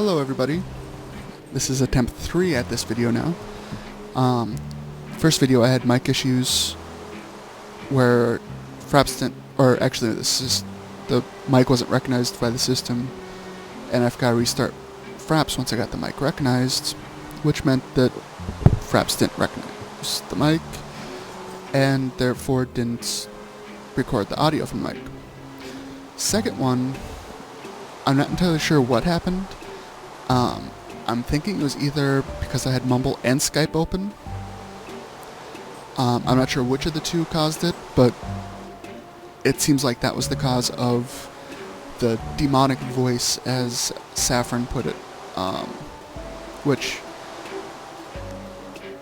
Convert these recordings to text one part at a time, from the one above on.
Hello everybody, this is attempt 3 at this video now. First video I had mic issues where Fraps didn't, or actually the mic wasn't recognized by the system, and I've got to restart Fraps once I got the mic recognized, which meant that Fraps didn't recognize the mic, and therefore didn't record the audio from the mic. Second one, I'm not entirely sure what happened. I'm thinking it was either because I had Mumble and Skype open. I'm not sure which of the two caused it, but it seems like that was the cause of the demonic voice, as Saffrin put it, which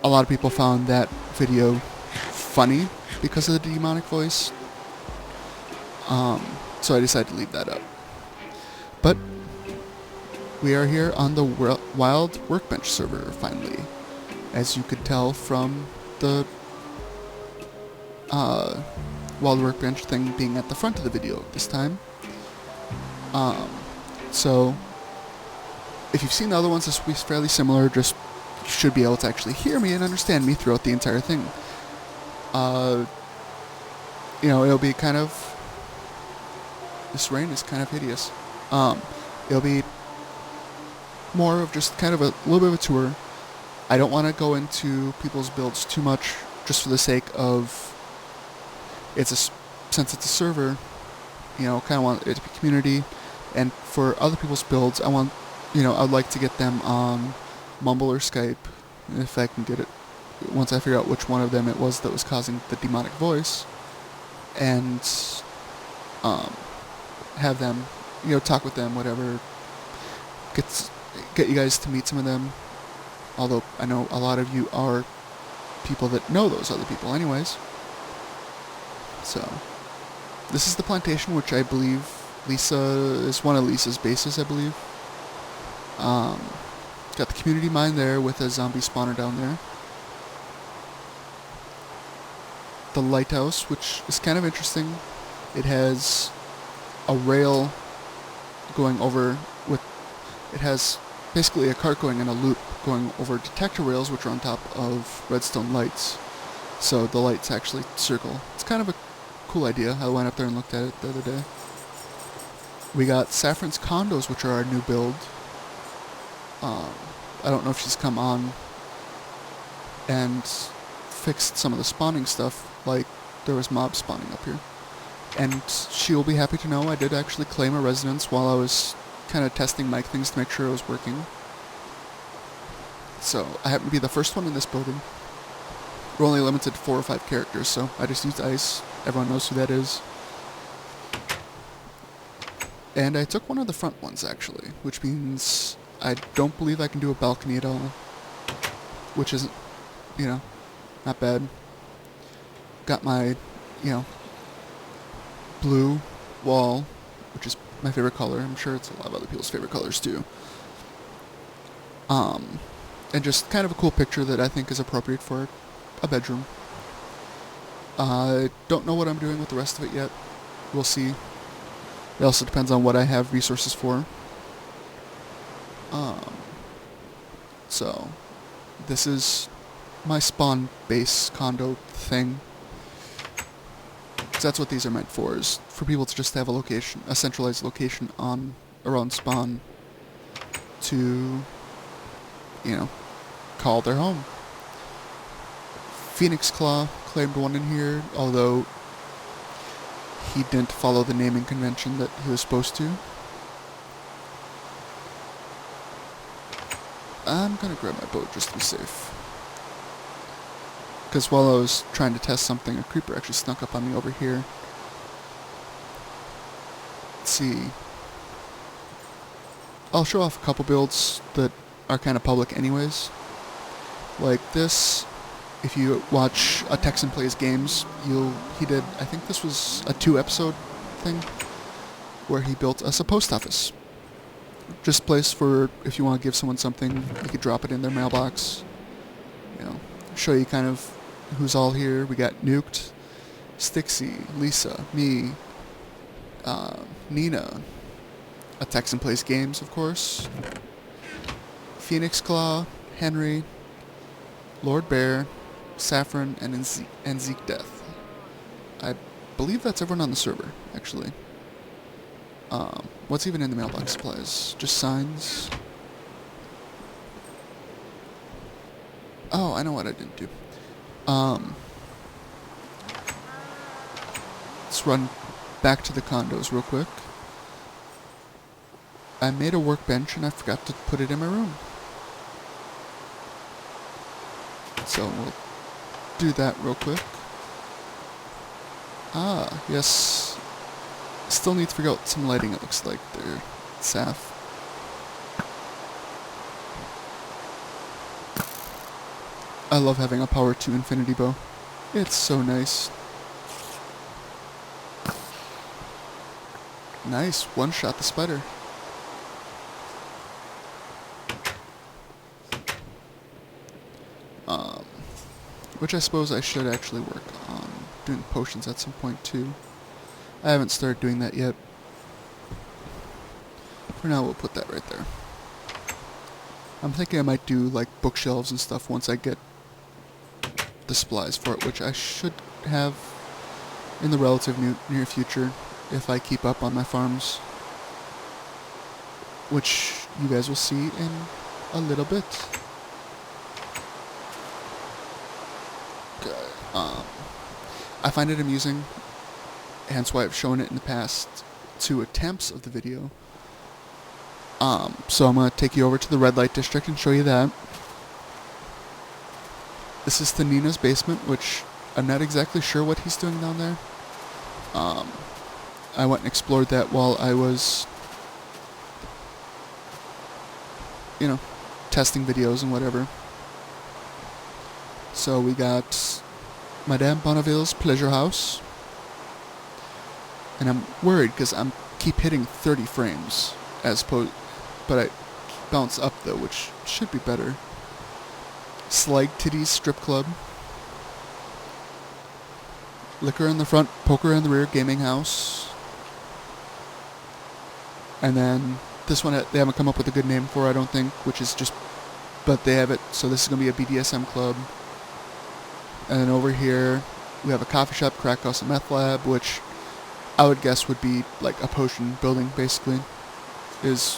a lot of people found that video funny because of the demonic voice. So I decided to leave that up. But we are here on the Wild Workbench server, finally. As you could tell from the Wild Workbench thing being at the front of the video this time. So, if you've seen the other ones, this will be fairly similar, just you should be able to actually hear me and understand me throughout the entire thing. It'll be kind of... This rain is kind of hideous. It'll be more of just kind of a little bit of a tour. I don't want to go into people's builds too much, just for the sake of since it's a server, kind of want it to be community, and for other people's builds, I'd like to get them on Mumble or Skype, if I can get it, once I figure out which one of them it was that was causing the demonic voice, and have them, talk with them, whatever, get you guys to meet some of them, although I know a lot of you are people that know those other people anyways. So, this is the plantation, which I believe Lisa is one of Lisa's bases, I believe. Got the community mine there with a zombie spawner down there. The lighthouse, which is kind of interesting. It has a rail going over it has basically a cart going in a loop going over detector rails, which are on top of redstone lights. So the lights actually circle. It's kind of a cool idea. I went up there and looked at it the other day. We got Saffrin's condos, which are our new build. I don't know if she's come on and fixed some of the spawning stuff, like there was mobs spawning up here. And she will be happy to know I did actually claim a residence while I was kind of testing mic things to make sure it was working. So I happen to be the first one in this building. We're only limited to 4 or 5 characters, so I just used ice. Everyone knows who that is. And I took one of the front ones, actually, which means I don't believe I can do a balcony at all, which isn't, not bad. Got my, blue wall, which is my favorite color. I'm sure it's a lot of other people's favorite colors too. And just kind of a cool picture that I think is appropriate for a bedroom. I don't know what I'm doing with the rest of it yet. We'll see. It also depends on what I have resources for. So, this is my spawn base condo thing. That's what these are meant for, is for people to just have a centralized location around spawn to, call their home. Phoenix Claw claimed one in here, although he didn't follow the naming convention that he was supposed to. I'm gonna grab my boat just to be safe. Because while I was trying to test something, a creeper actually snuck up on me over here. Let's see. I'll show off a couple builds that are kind of public anyways. Like this, if you watch a Texan Plays Games, he did, I think this was a 2-episode thing, where he built us a post office. Just a place for, if you want to give someone something, you could drop it in their mailbox. Show you kind of who's all here. We got Nuked, Stixie, Lisa, me, Nina, a Texan Plays Games, of course, Phoenix Claw, Henry, Lord Bear, Saffrin, and Zeke Death. I believe that's everyone on the server, actually. What's even in the mailbox supplies? Just signs. Oh, I know what I didn't do. Let's run back to the condos real quick. I made a workbench and I forgot to put it in my room. So we'll do that real quick. Ah, yes. Still need to figure out some lighting, it looks like there, Saff. I love having a power 2 infinity bow. It's so nice. Nice, one shot the spider. Which I suppose I should actually work on doing potions at some point too. I haven't started doing that yet. For now, we'll put that right there. I'm thinking I might do like bookshelves and stuff once I get the supplies for it, which I should have in the relative near future if I keep up on my farms, which you guys will see in a little bit. I find it amusing, hence why I've shown it in the past 2 attempts of the video. So I'm going to take you over to the red light district and show you that. This is Nina's basement, which I'm not exactly sure what he's doing down there. I went and explored that while I was, you know, testing videos and whatever. So we got Madame Bonneville's Pleasure House. And I'm worried because I'm keep hitting 30 frames as opposed, but I bounce up though, which should be better. Slag Titties Strip Club. Liquor in the front, poker in the rear, gaming house. And then this one they haven't come up with a good name for, I don't think, which is just, but they have it, so this is going to be a BDSM club. And then over here, we have a coffee shop, crack house, and meth lab, which I would guess would be like a potion building, basically, is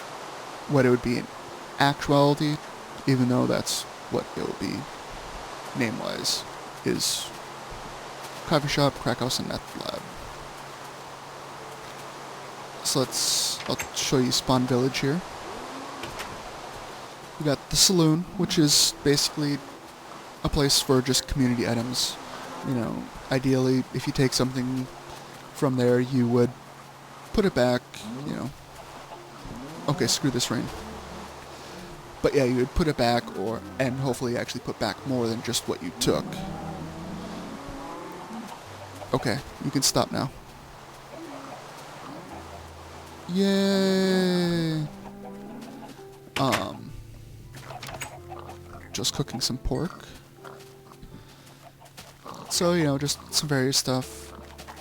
what it would be in actuality, even though that's what it will be name-wise, is coffee shop, crack house, and meth lab. So I'll show you Spawn Village here. We got the saloon, which is basically a place for just community items. You know, ideally, if you take something from there, you would put it back, you know. Okay, screw this rain. But yeah, you would put it back, and hopefully actually put back more than just what you took. Okay, you can stop now. Yay! Just cooking some pork. So, you know, just some various stuff.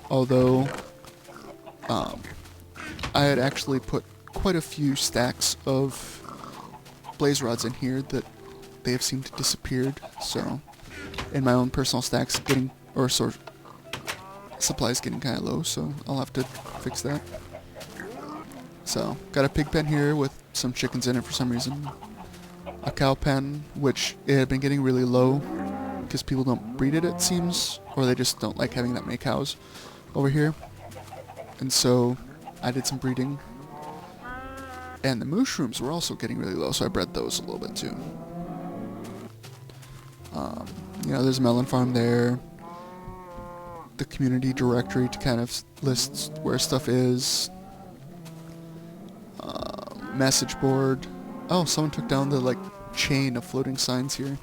Although, I had actually put quite a few stacks of blaze rods in here that they have seemed to disappeared. So, in my own personal stacks, supplies getting kind of low, so I'll have to fix that. So, got a pig pen here with some chickens in it for some reason. A cow pen, which it had been getting really low because people don't breed it, it seems, or they just don't like having that many cows over here. And so I did some breeding. And the mushrooms were also getting really low, so I bred those a little bit too. You know, there's a melon farm there. The community directory to kind of list where stuff is. Message board. Oh, someone took down the like chain of floating signs here.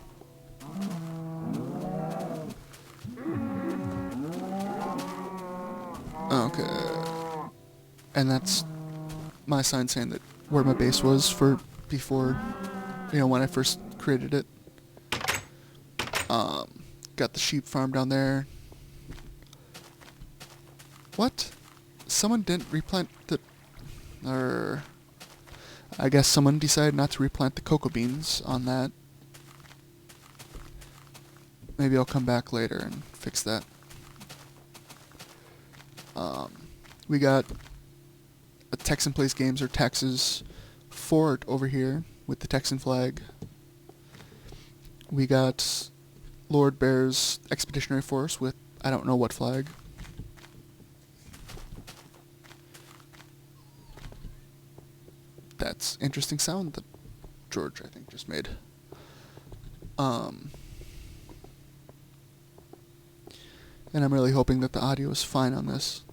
Okay. And that's my sign saying that where my base was for before, you know, when I first created it. Got the sheep farm down there. What? Someone didn't replant the... I guess someone decided not to replant the cocoa beans on that. Maybe I'll come back later and fix that. We got a Texan Plays Games or Texas fort over here with the Texan flag. We got Lord Bear's Expeditionary Force with I don't know what flag. That's interesting sound that George, I think, just made. And I'm really hoping that the audio is fine on this.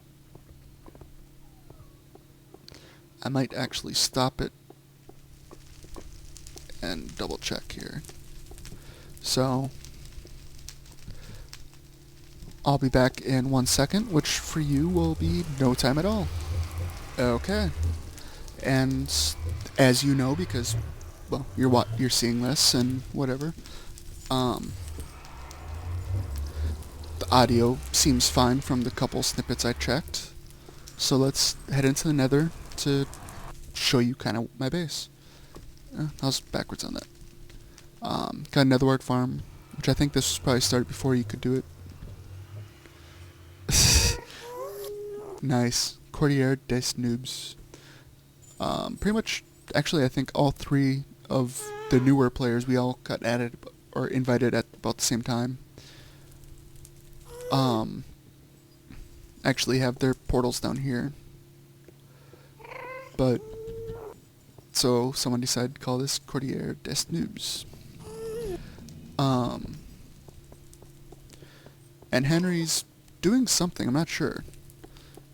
I might actually stop it and double check here. So, I'll be back in 1 second, which for you will be no time at all. Okay. And as you know, because, well, you're seeing this and whatever, the audio seems fine from the couple snippets I checked. So let's head into the nether to show you kind of my base. I was backwards on that. Got a netherwart farm, which I think this was probably started before you could do it. Nice. Cordillere des Noobs. Pretty much, actually, I think all three of the newer players, we all got added or invited at about the same time. Actually have their portals down here. But, so someone decided to call this Cordillere des Noobs. And Henry's doing something, I'm not sure.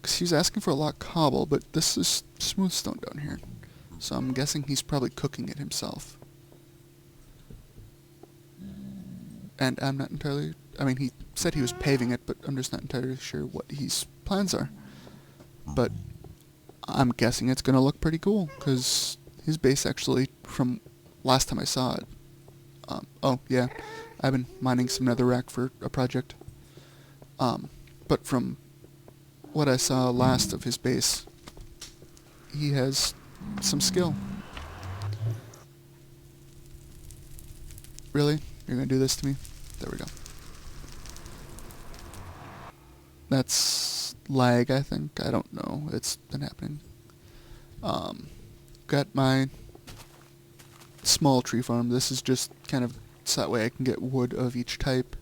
Because he's asking for a lot of cobble, but this is smooth stone down here. So I'm guessing he's probably cooking it himself. And I'm not entirely... I mean, he said he was paving it, but I'm just not entirely sure what his plans are. But I'm guessing it's going to look pretty cool, because his base actually, from last time I saw it... oh, yeah, I've been mining some netherrack for a project. But from what I saw last of his base, he has some skill. Really? You're gonna do this to me? There we go. That's lag, I think. I don't know. It's been happening. Got my small tree farm. This is just kind of so that way I can get wood of each type.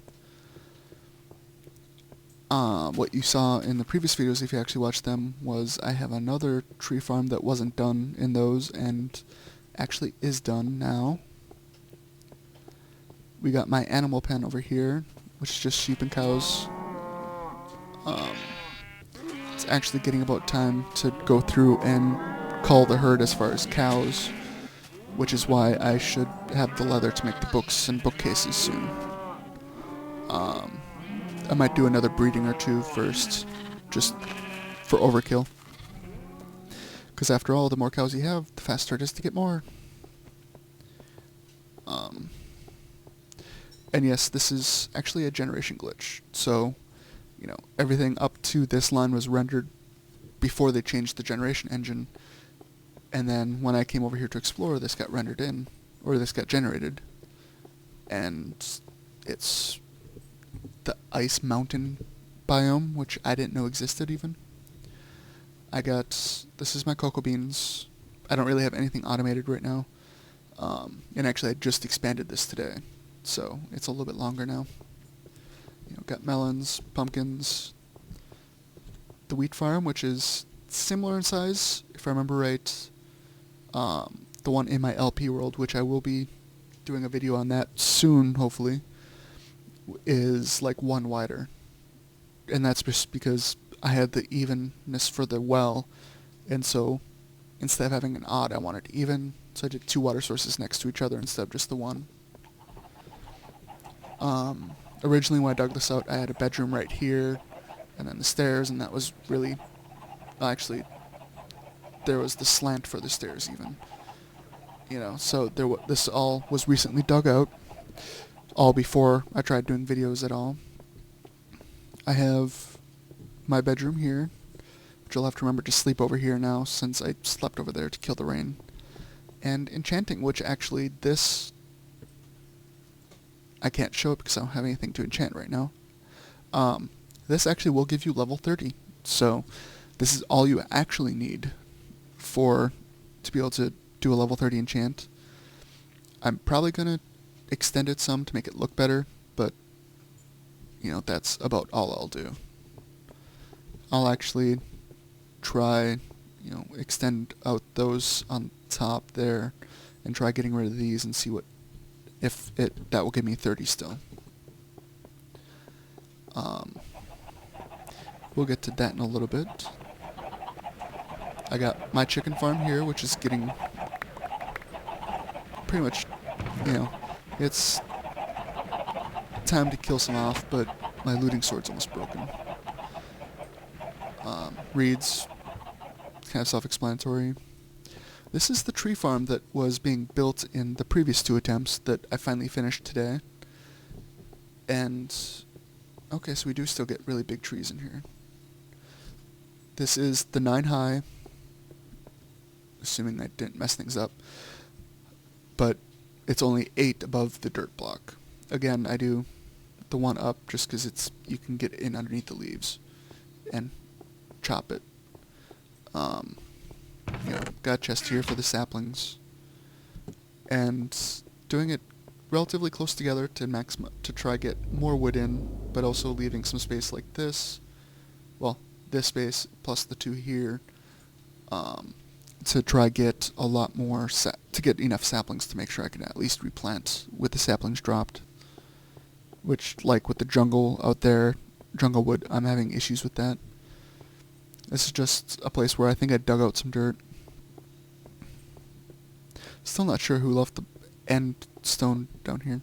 What you saw in the previous videos, if you actually watched them, was I have another tree farm that wasn't done in those and actually is done now. We got my animal pen over here, which is just sheep and cows. It's actually getting about time to go through and cull the herd as far as cows, which is why I should have the leather to make the books and bookcases soon. I might do another breeding or two first, just for overkill. Because after all, the more cows you have, the faster it is to get more. And yes, this is actually a generation glitch. So, you know, everything up to this line was rendered before they changed the generation engine. And then when I came over here to explore, this got rendered in, or this got generated. And it's the ice mountain biome, which I didn't know existed even. This is my cocoa beans. I don't really have anything automated right now. And actually I just expanded this today, so it's a little bit longer now. You know, got melons, pumpkins, the wheat farm, which is similar in size, if I remember right. The one in my LP world, which I will be doing a video on that soon, hopefully, is like one wider. And that's just because I had the evenness for the well, and so instead of having an odd, I wanted even, so I did 2 water sources next to each other instead of just the one. Originally when I dug this out, I had a bedroom right here, and then the stairs, and that was really, actually, there was the slant for the stairs even. You know, so this all was recently dug out, all before I tried doing videos at all. I have my bedroom here, which I'll have to remember to sleep over here now, since I slept over there to kill the rain. and enchanting, which actually this... I can't show it because I don't have anything to enchant right now. This actually will give you level 30. So this is all you actually need to be able to do a level 30 enchant. I'm probably going to extend it some to make it look better, but that's about all I'll do. I'll actually try, extend out those on top there and try getting rid of these and see that will give me 30 still. We'll get to that in a little bit. I got my chicken farm here, which is getting pretty much, it's time to kill some off, but my looting sword's almost broken. Reeds, kind of self-explanatory. This is the tree farm that was being built in the previous 2 attempts that I finally finished today. And, okay, so we do still get really big trees in here. This is the 9 high, assuming I didn't mess things up, but it's only 8 above the dirt block. Again, I do the one up just because you can get in underneath the leaves and chop it. Got a chest here for the saplings, and doing it relatively close together to try get more wood in, but also leaving some space like this. Well, this space plus the 2 here, to try get a lot more to get enough saplings to make sure I can at least replant with the saplings dropped. Which, like with the jungle out there, jungle wood, I'm having issues with that. This is just a place where I think I dug out some dirt. Still not sure who left the end stone down here.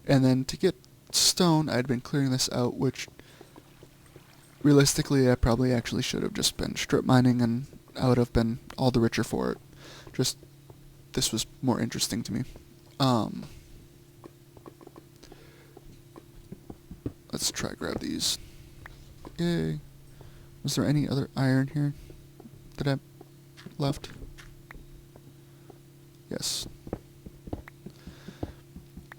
And then to get stone, I'd been clearing this out, which realistically I probably actually should have just been strip mining, and I would have been all the richer for it. Just, this was more interesting to me. Let's try grab these. Yay. Was there any other iron here that I left? Yes.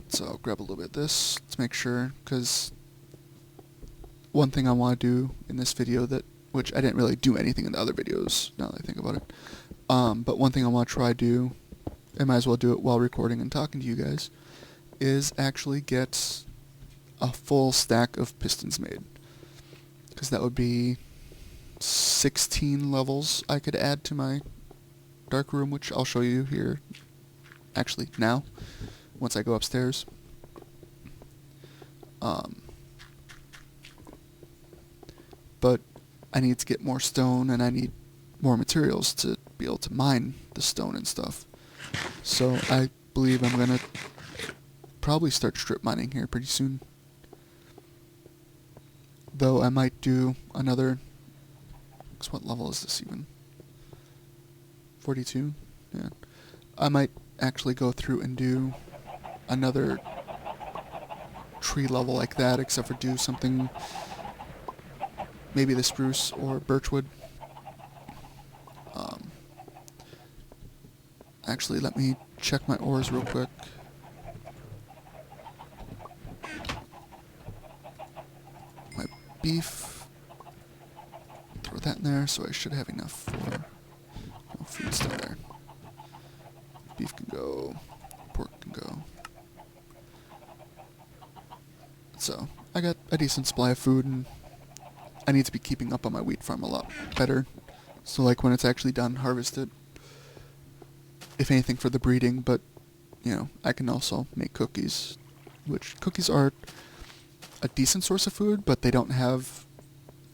So I'll grab a little bit of this to make sure, because one thing I want to do in this video which I didn't really do anything in the other videos, now that I think about it, but one thing I want to try to do, I might as well do it while recording and talking to you guys, is actually get a full stack of pistons made. Because that would be 16 levels I could add to my dark room, which I'll show you here, actually now, once I go upstairs. But I need to get more stone, and I need more materials to be able to mine the stone and stuff. So I believe I'm going to probably start strip mining here pretty soon. Though I might do another... What level is this even? 42? Yeah. I might actually go through and do another tree level like that, except for do something... maybe the spruce or birchwood. Actually, let me check my ores real quick. My beef. Throw that in there, so I should have enough for... Oh, food's still there. Beef can go. Pork can go. So, I got a decent supply of food, and I need to be keeping up on my wheat farm a lot better. So, like, when it's actually done, harvest it. If anything, for the breeding, but, I can also make cookies. Which, cookies are a decent source of food, but they don't have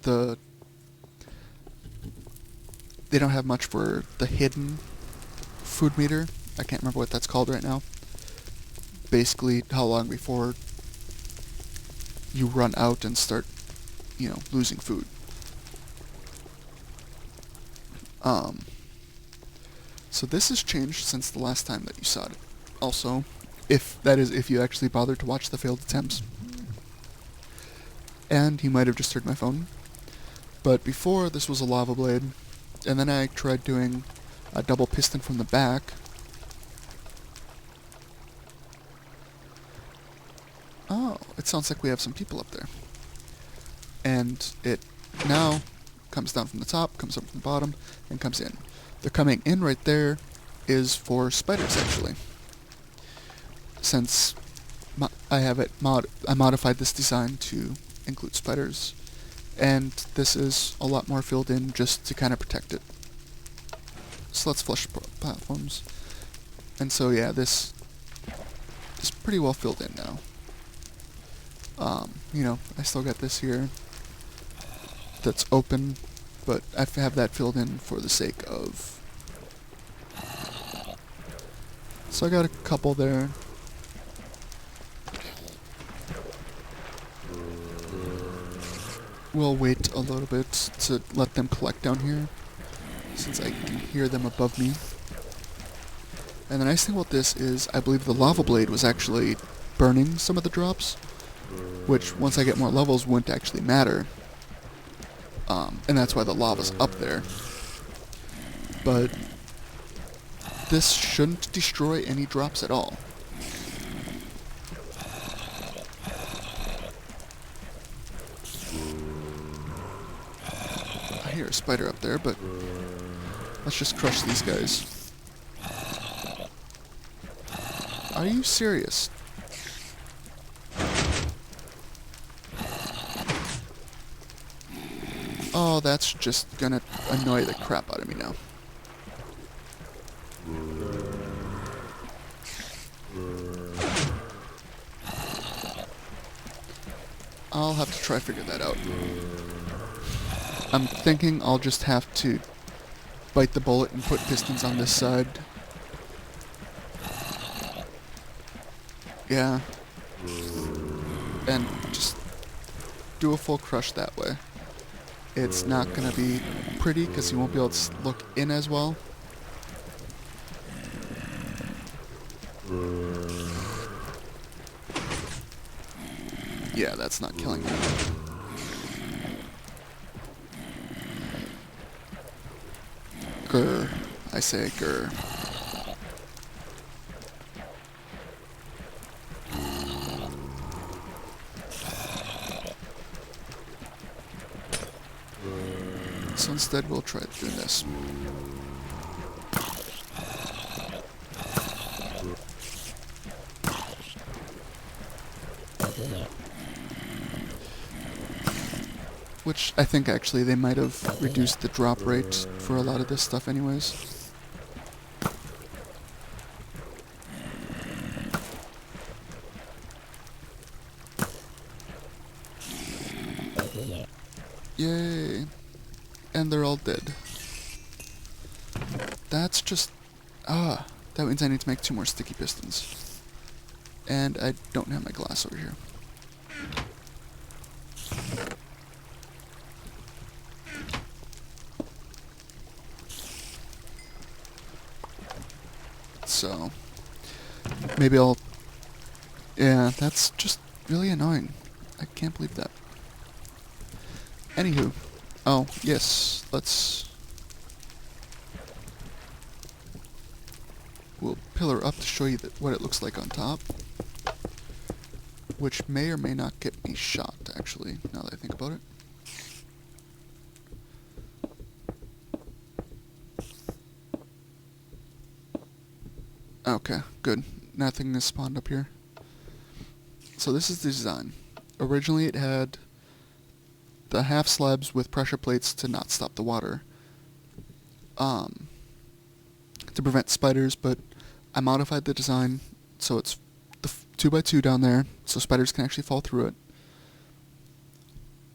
the... They don't have much for the hidden food meter. I can't remember what that's called right now. Basically, how long before you run out and start, losing food. So this has changed since the last time that you saw it. Also, if you actually bothered to watch the failed attempts. And you might have just heard my phone. But before, this was a lava blade. And then I tried doing a double piston from the back. sounds like we have some people up there. And it now comes down from the top, comes up from the bottom, and comes in. The coming in right there is for spiders, actually. Since I have it I modified this design to include spiders, and this is a lot more filled in just to kind of protect it. So let's flush platforms. And so yeah, this is pretty well filled in now. You know, I still got this here that's open, but I have that filled in for the sake of... So I got a couple there. We'll wait a little bit to let them collect down here, since I can hear them above me. And the nice thing about this is I believe the lava blade was actually burning some of the drops, which once I get more levels wouldn't actually matter. And that's why the lava's up there. But this shouldn't destroy any drops at all. I hear a spider up there, but let's just crush these guys. Are you serious? Oh, that's just gonna annoy the crap out of me now. I'll have to try to figure that out. I'm thinking I'll just have to bite the bullet and put pistons on this side. Yeah. And just do a full crush that way. It's not going to be pretty because you won't be able to look in as well. Yeah, that's not killing me. Grr. I say grr. So instead we'll try doing this. Which I think actually they might have reduced the drop rate for a lot of this stuff anyways. Yay. And they're all dead. That's just... that means I need to make 2 more sticky pistons. And I don't have my glass over here. So... maybe I'll... yeah, that's just really annoying. I can't believe that. Anywho. Oh, yes, let's... we'll pillar up to show you what it looks like on top. Which may or may not get me shot, actually, now that I think about it. Okay, good. Nothing is spawned up here. So this is the design. Originally it had the half slabs with pressure plates to not stop the water. To prevent spiders, but I modified the design so it's the 2x2 down there, so spiders can actually fall through it.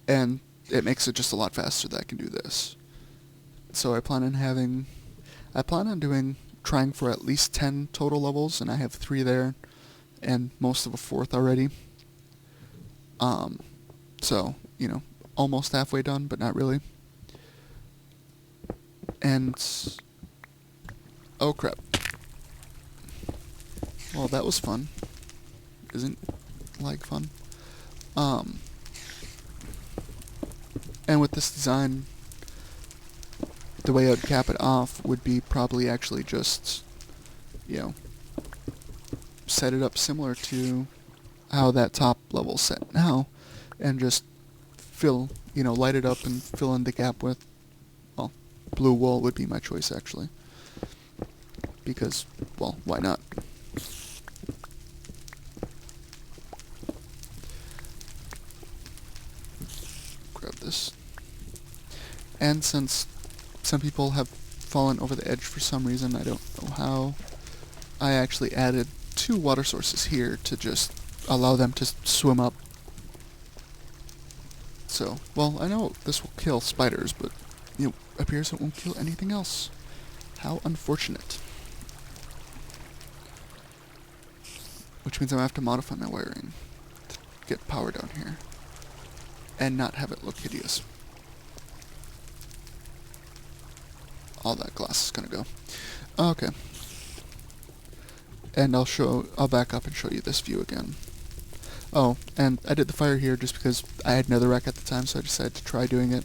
And it makes it just a lot faster that I can do this. So I plan on trying for at least 10 total levels, and I have 3 there, and most of a 4th already. So, you know, almost halfway done, but not really. And... oh crap. Well, that was fun. Isn't like fun? And with this design, the way I'd cap it off would be probably actually just, you know, set it up similar to how that top level set now, and just light it up and fill in the gap with, well, blue wool would be my choice actually. Because, well, why not? Grab this. And since some people have fallen over the edge for some reason, I don't know how, I actually added 2 water sources here to just allow them to swim up. So, well, I know this will kill spiders, but it appears it won't kill anything else. How unfortunate. Which means I'm going to have to modify my wiring to get power down here and not have it look hideous. All that glass is going to go. Okay. And I'll back up and show you this view again. Oh, and I did the fire here just because I had netherrack at the time, so I decided to try doing it.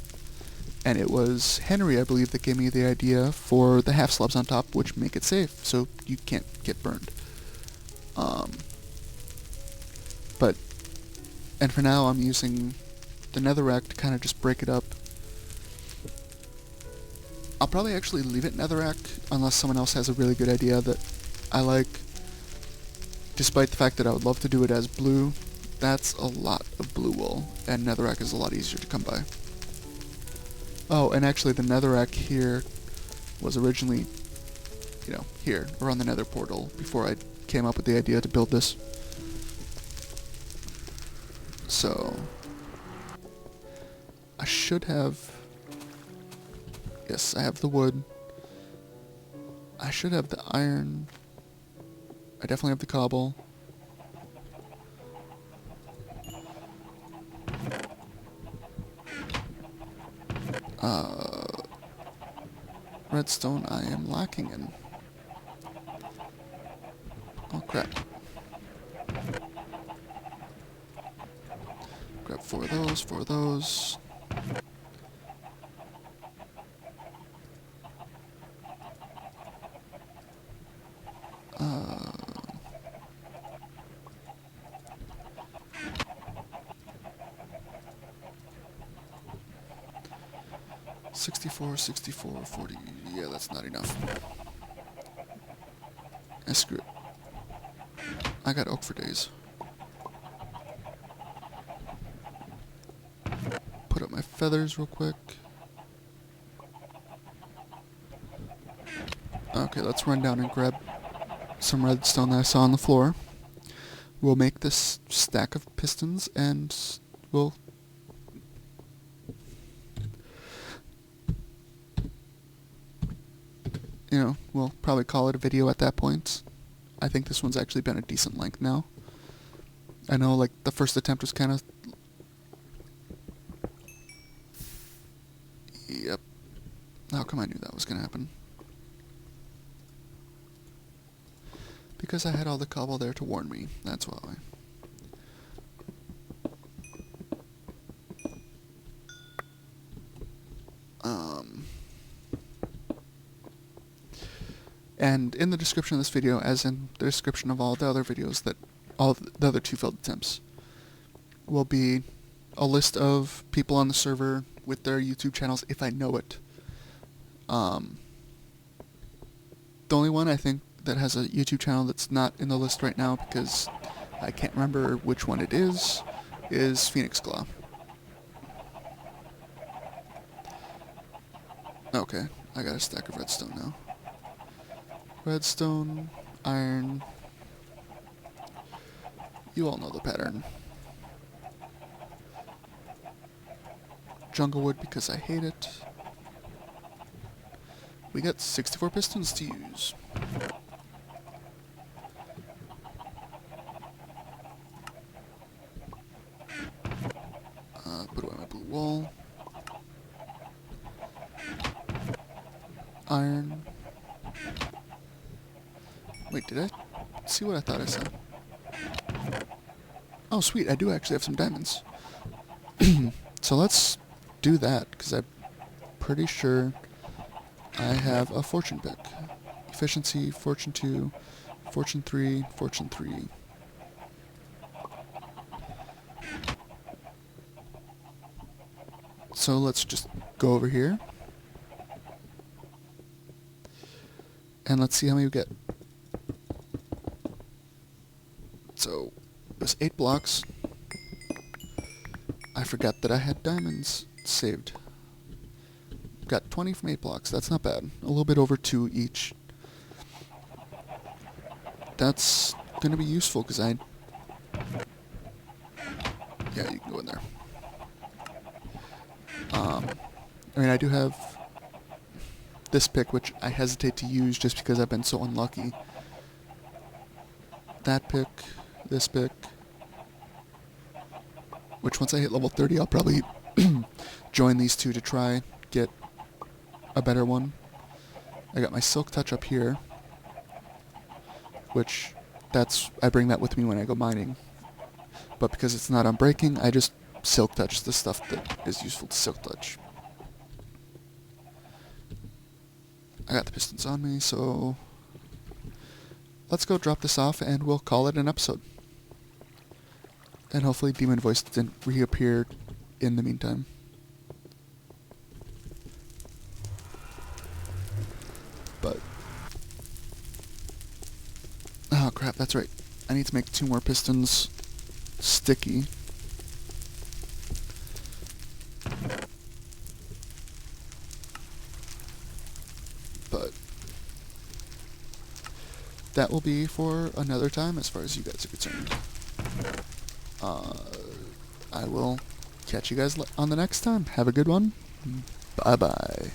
And it was Henry, I believe, that gave me the idea for the half slabs on top, which make it safe, so you can't get burned. And for now, I'm using the netherrack to kind of just break it up. I'll probably actually leave it netherrack unless someone else has a really good idea that I like. Despite the fact that I would love to do it as blue, that's a lot of blue wool, and netherrack is a lot easier to come by. Oh, and actually the netherrack here was originally, here, around the nether portal, before I came up with the idea to build this. So, I should have, yes, I have the wood. I should have the iron. I definitely have the cobble. Redstone I am lacking in. Oh crap. Grab 4 of those. 64, 64, 40. Yeah, that's not enough. Screw it. I got oak for days. Put up my feathers real quick. Okay, let's run down and grab some redstone that I saw on the floor. We'll make this stack of pistons and we'll we'll probably call it a video at that point. I think this one's actually been a decent length now. I know, like, the first attempt was kind of... Yep. How come I knew that was going to happen? Because I had all the cobble there to warn me. That's why. And in the description of this video, as in the description of all the other videos, all the other 2 failed attempts, will be a list of people on the server with their YouTube channels, if I know it. The only one I think that has a YouTube channel that's not in the list right now, because I can't remember which one it is Phoenix Claw. Okay, I got a stack of redstone now. Redstone, iron. You all know the pattern. Jungle wood because I hate it. We got 64 pistons to use. Put away my blue wool. Iron. Wait, did I see what I thought I saw? Oh, sweet, I do actually have some diamonds. So let's do that, because I'm pretty sure I have a fortune pick. Efficiency, fortune 2, fortune 3, fortune 3. So let's just go over here. And let's see how many we get. So, there's 8 blocks. I forgot that I had diamonds saved. Got 20 from 8 blocks. That's not bad. A little bit over 2 each. That's going to be useful because I... Yeah, you can go in there. I mean, I do have this pick, which I hesitate to use just because I've been so unlucky. That pick, this pick, which once I hit level 30, I'll probably join these two to try get a better one. I got my Silk Touch up here, which I bring that with me when I go mining. But because it's not unbreaking, I just Silk Touch the stuff that is useful to Silk Touch. I got the pistons on me, so let's go drop this off and we'll call it an episode. And hopefully Demon Voice didn't reappear in the meantime. But... oh crap, that's right. I need to make 2 more pistons sticky. But that will be for another time as far as you guys are concerned. I will catch you guys on the next time. Have a good one. Bye-bye.